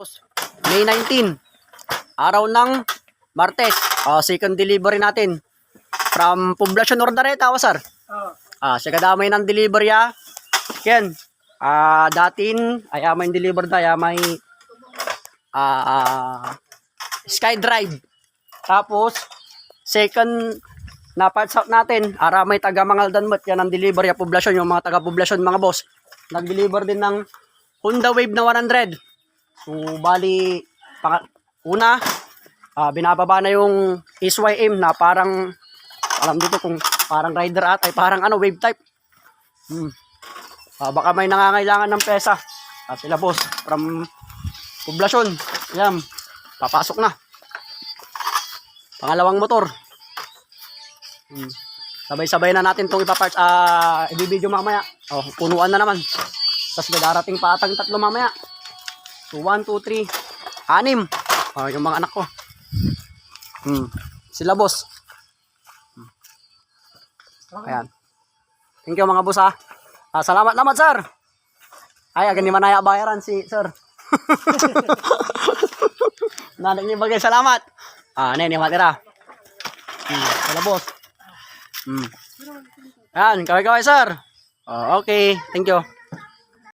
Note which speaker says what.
Speaker 1: May 19, araw ng Martes. Second delivery natin from Poblacion Ordaneta, sir. Sa kadamay ng delivery yan. Datin ay may deliver tayo, may Sky Drive. Tapos second na parts out natin, may taga Mangaldan Mat, yan ang delivery Poblacion, yung mga taga Poblacion mga boss. Nag-deliver din ng Honda Wave na 100. So, bali, una, binababa na yung SYM na parang, alam dito kung parang rider ay parang wave type. Baka may nangangailangan ng pesa. Sila boss, from Poblacion. Yan, papasok na. Pangalawang motor. Sabay-sabay na natin itong ipaparts. I-video mamaya. Punuan na naman. Tapos may darating pa atang 3 mamaya. So, 1, 2, 3, 6. Yung mga anak ko. Sila boss. Ayan. Thank you mga boss salamat naman sir. Agad ni manaya bayaran si sir. Nanik ni bagay salamat. Ni matira. Sila boss. Ayan, kaway-kaway sir. Okay, thank you.